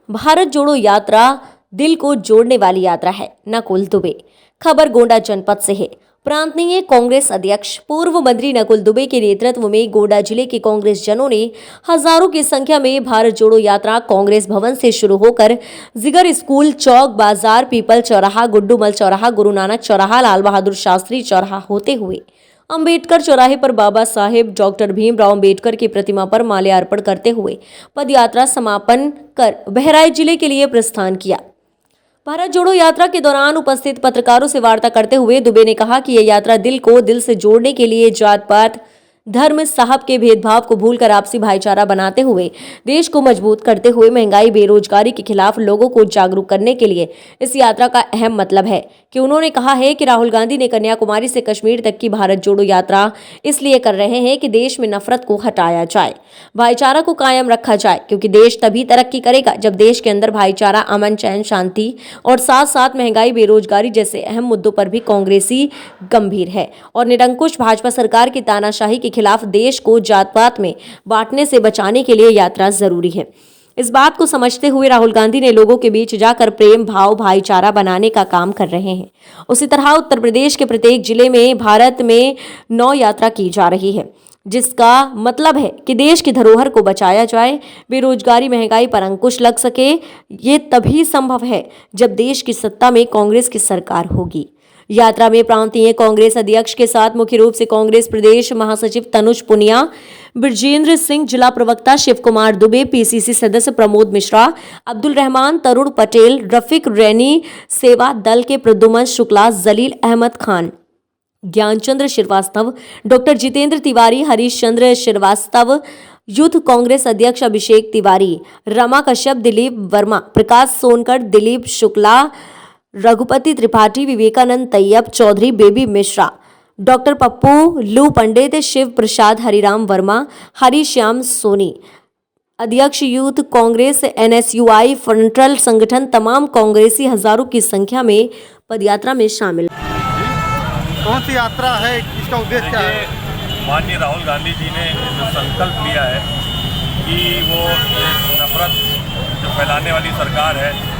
भारत जोड़ो यात्रा दिल को जोड़ने वाली यात्रा है। नकुल दुबे। खबर गोंडा जनपद से है। प्रांतीय कांग्रेस अध्यक्ष पूर्व मंत्री नकुल दुबे के नेतृत्व में गोंडा जिले के कांग्रेस जनों ने हजारों की संख्या में भारत जोड़ो यात्रा कांग्रेस भवन से शुरू होकर जिगर स्कूल चौक बाजार पीपल चौराहा गुड्डूमल चौराहा गुरु नानक चौराहा लाल बहादुर शास्त्री चौराहा होते हुए अंबेडकर चौराहे पर बाबा साहेब डॉक्टर भीमराव अंबेडकर की प्रतिमा पर माल्यार्पण करते हुए पदयात्रा समापन कर बहराइच जिले के लिए प्रस्थान किया। भारत जोड़ो यात्रा के दौरान उपस्थित पत्रकारों से वार्ता करते हुए दुबे ने कहा कि यह यात्रा दिल को दिल से जोड़ने के लिए जात पात धर्म साहब के भेदभाव को भूलकर आपसी भाईचारा बनाते हुए देश को मजबूत करते हुए महंगाई बेरोजगारी के खिलाफ लोगों को जागरूक करने के लिए इस यात्रा का अहम मतलब है कि उन्होंने कहा है कि राहुल गांधी ने कन्याकुमारी से कश्मीर तक की भारत जोड़ो यात्रा इसलिए कर रहे हैं कि देश में नफरत को हटाया जाए, भाईचारा को कायम रखा जाए, क्योंकि देश तभी तरक्की करेगा जब देश के अंदर भाईचारा, अमन, चैन, शांति और साथ साथ महंगाई बेरोजगारी जैसे अहम मुद्दों पर भी कांग्रेसी गंभीर है और निरंकुश भाजपा सरकार की तानाशाही के खिलाफ देश को जात पात में बांटने से बचाने के लिए यात्रा जरूरी है। इस बात को समझते हुए राहुल गांधी ने लोगों के बीच जाकर प्रेम भाव भाईचारा बनाने का काम कर रहे हैं। उसी तरह उत्तर प्रदेश के प्रत्येक जिले में भारत में 9 यात्रा की जा रही है, जिसका मतलब है कि देश की धरोहर को बचाया जाए, बेरोजगारी महंगाई पर अंकुश लग सके। ये तभी संभव है जब देश की सत्ता में कांग्रेस की सरकार होगी। यात्रा में प्रांतीय कांग्रेस अध्यक्ष के साथ मुख्य रूप से कांग्रेस प्रदेश महासचिव तनुज पुनिया, ब्रजेंद्र सिंह, जिला प्रवक्ता शिव कुमार दुबे, पीसीसी सदस्य प्रमोद मिश्रा, अब्दुल रहमान, तरुण पटेल, रफीक रैनी, सेवा दल के प्रद्युमन शुक्ला, जलील अहमद खान, ज्ञानचंद्र श्रीवास्तव, डॉक्टर जितेंद्र तिवारी, हरीश चंद्र श्रीवास्तव, यूथ कांग्रेस अध्यक्ष अभिषेक तिवारी, रमा कश्यप, दिलीप वर्मा, प्रकाश सोनकर, दिलीप शुक्ला, रघुपति त्रिपाठी, विवेकानंद तैयब चौधरी, बेबी मिश्रा, डॉक्टर पप्पू, लू पंडित, शिव प्रसाद, हरिराम वर्मा, हरिश्याम सोनी, अध्यक्ष यूथ कांग्रेस NSUI फ्रंटल संगठन, तमाम कांग्रेसी हजारों की संख्या में पदयात्रा में शामिल। कौन सी यात्रा है, इसका उद्देश्य क्या है? माननीय राहुल गांधी जी ने जो संकल्प लिया है कि वो नफरत जो फैलाने वाली सरकार है,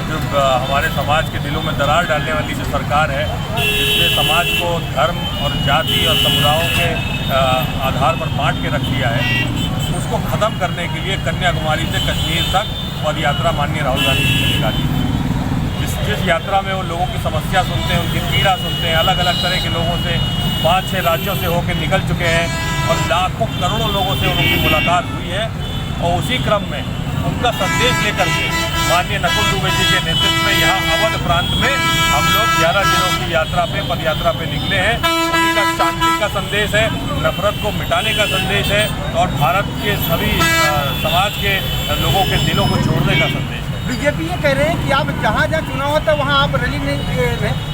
जो हमारे समाज के दिलों में दरार डालने वाली जो सरकार है, जिसने समाज को धर्म और जाति और समुदायों के आधार पर बांट के रख दिया है, उसको ख़त्म करने के लिए कन्याकुमारी से कश्मीर तक पदयात्रा माननीय राहुल गांधी जी ने निकाली। जिस यात्रा में वो लोगों की समस्या सुनते हैं, उनकी पीड़ा सुनते हैं, अलग अलग तरह के लोगों से 5-6 राज्यों से होकर निकल चुके हैं और लाखों करोड़ों लोगों से उनकी मुलाकात हुई है। और उसी क्रम में उनका संदेश लेकर के माननीय नकुल दुबे जी के नेतृत्व में यहाँ अवध प्रांत में हम लोग 11 दिनों की यात्रा पे पदयात्रा पे निकले हैं। उन्हीं का शांति का संदेश है, नफरत को मिटाने का संदेश है और भारत के सभी समाज के लोगों के दिलों को जोड़ने का संदेश है। बीजेपी ये कह रहे हैं कि आप जहाँ जहाँ चुनाव होता है वहाँ आप रैली नहीं,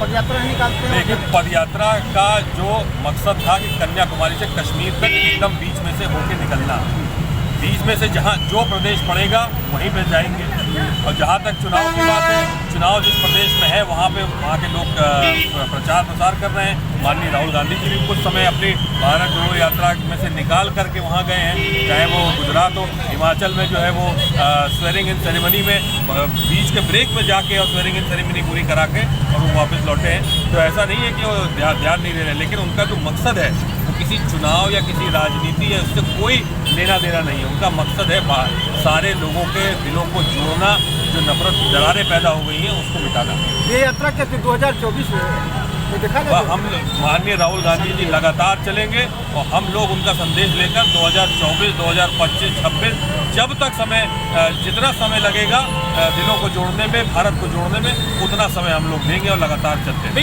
पदयात्रा नहीं निकालते हैं। देखिए, पदयात्रा का जो मकसद था कि कन्याकुमारी से कश्मीर तक एकदम बीच में से होके निकलना, बीच में से जहाँ जो प्रदेश पड़ेगा वहीं पे जाएंगे। और जहाँ तक चुनाव की बात है, चुनाव जिस प्रदेश में है वहाँ के लोग प्रचार प्रसार कर रहे हैं। माननीय राहुल गांधी जी भी कुछ समय अपनी भारत जोड़ो यात्रा में से निकाल करके वहाँ गए हैं, चाहे वो गुजरात हो, हिमाचल में जो है वो स्वेरिंग इन सेरेमनी में बीच के ब्रेक में जाके और स्वेरिंग इन सेरेमनी पूरी करा के और वो वापस लौटे हैं। तो ऐसा नहीं है कि वो ध्यान नहीं दे रहे, लेकिन उनका जो मकसद है वो किसी चुनाव या किसी राजनीति या उससे कोई लेना देना नहीं है। उनका मकसद है सारे लोगों के दिलों को जोड़ना, जो नफरत की दरारें पैदा हो गई हैं उसको मिटाना। ये यात्रा क्या 2024 में देखा गया? हम माननीय राहुल गांधी जी लगातार चलेंगे और हम लोग उनका संदेश लेकर 2024, 2025, 26 जब तक समय, जितना समय लगेगा दिलों को जोड़ने में, भारत को जोड़ने में, उतना समय हम लोग देंगे और लगातार चलते हैं।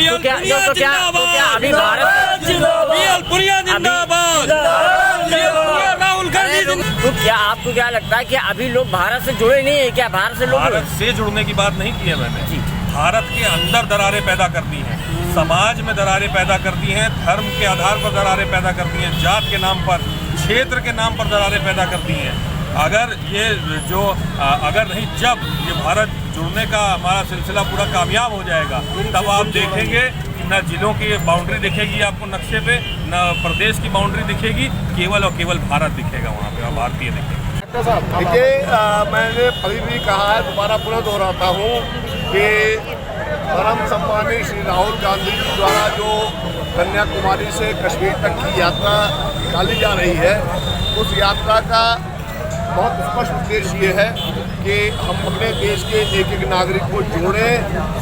तो क्या आपको क्या लगता है कि अभी लोग भारत से जुड़े नहीं है क्या? भारत से लोग, भारत से जुड़ने की बात नहीं की है मैंने। भारत के अंदर दरारें पैदा करती हैं, समाज में दरारें पैदा करती हैं, धर्म के आधार पर दरारें पैदा करती हैं, जात के नाम पर, क्षेत्र के नाम पर दरारें पैदा करती हैं। अगर ये जो अगर नहीं, जब ये भारत जुड़ने का हमारा सिलसिला पूरा कामयाब हो जाएगा, तब आप देखेंगे कि न जिलों की बाउंड्री दिखेगी आपको नक्शे पे, न प्रदेश की बाउंड्री दिखेगी, केवल और केवल भारत दिखेगा वहाँ पे और भारतीय दिखेगा। देखिए, मैंने अभी भी कहा है, दोबारा पुनः दोहराता हूँ कि परम सम्मानीय श्री राहुल गांधी जी द्वारा जो कन्याकुमारी से कश्मीर तक की यात्रा निकाली जा रही है, उस यात्रा का बहुत स्पष्ट उद्देश्य ये है कि हम अपने देश के एक एक नागरिक को जोड़ें,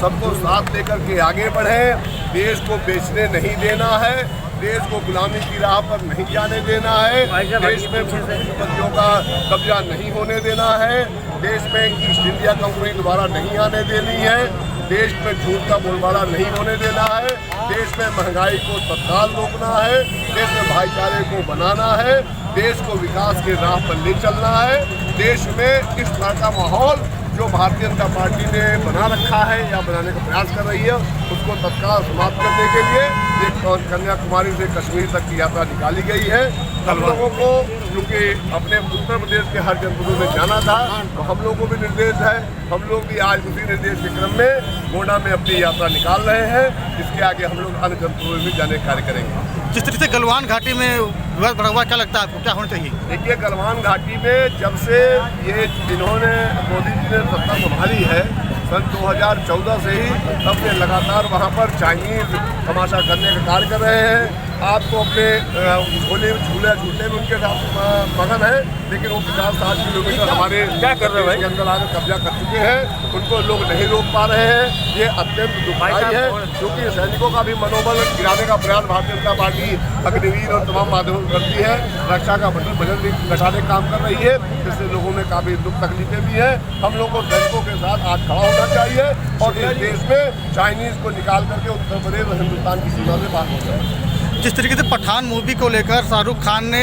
सबको साथ लेकर के आगे बढ़ें, देश को बेचने नहीं देना है, देश को गुलामी की राह पर नहीं जाने देना है, देश में पूंजीपतियों का कब्जा नहीं होने देना है, देश में ईस्ट इंडिया कंपनी दोबारा नहीं आने देनी है, देश में झूठ का बोलबाला नहीं होने देना है, देश में महंगाई को तत्काल रोकना है, देश में भाईचारे को बनाना है, देश को विकास के राह पर ले चलना है। देश में इस तरह का माहौल जो भारतीय जनता पार्टी ने बना रखा है या बनाने का प्रयास कर रही है, उसको तत्काल समाप्त करने के लिए एक कन्याकुमारी से कश्मीर तक की यात्रा निकाली गई है। हम लोगों को, क्योंकि अपने उत्तर प्रदेश के हर जनपदों में जाना था, तो हम लोगों को भी निर्देश है, हम लोग भी आज उसी निर्देश के क्रम में गोंडा में अपनी यात्रा निकाल रहे हैं। इसके आगे हम लोग अन्य जनपदों में भी जाने का कार्य करेंगे। जिस तरह से गलवान घाटी में विवाद बढ़ा हुआ, क्या लगता है आपको, क्या होना चाहिए? देखिए, गलवान घाटी में जब से ये इन्होंने मोदी जी ने सत्ता संभाली है सन 2014 से ही, तब से लगातार वहाँ पर चाइनीज तमाशा करने का कार्य कर रहे हैं। आपको अपने झूले झूलने में उनके साथ मगन है, लेकिन वो 50-60 किलोमीटर हमारे क्या कर रहे हैं के अंदर आकर कब्जा कर चुके हैं, उनको लोग नहीं रोक पा रहे हैं। ये अत्यंत दुखदायी है, क्योंकि सैनिकों का भी मनोबल गिराने का प्रयास भारतीय जनता पार्टी अग्निवीर और तमाम माध्यमों से करती है। रक्षा का बजट भी घटाने का काम कर रही है, जिससे लोगों में काफ़ी दुख तकलीफें भी हैं। हम लोगों को सैनिकों के साथ आज खड़ा होना चाहिए और इस देश में चाइनीज को निकाल करके उत्तर प्रदेश और हिंदुस्तान की सीमा से बाहर हो जाए। जिस तरीके से पठान मूवी को लेकर शाहरुख खान ने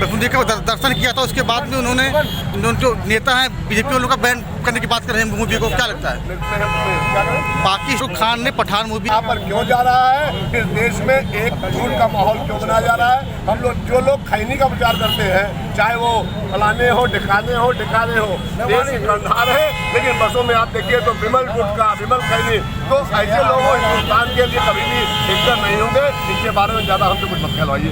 मंदिर का दर्शन किया था, उसके बाद में उन्होंने जो नेता हैं बीजेपी वालों का बैन करने की बात कर रहे हैं मूवी को, क्या लगता है? बाकी शाहरुख खान ने पठान मूवी यहाँ पर क्यों जा रहा है? इस देश में एक झूठ का माहौल क्यों बनाया जा रहा है? हम लोग जो लोग खैनी का प्रचार करते हैं, चाहे वो फलाने हो, ढिकाने हो, देश की गंधार है, लेकिन बसों में आप देखिए तो विमल गुटखा, विमल खैनी, तो ऐसे लोगों हिंदुस्तान के लिए कभी भी हितकर नहीं होंगे। इसके बारे में ज़्यादा हमसे कुछ मत कहलवाइए।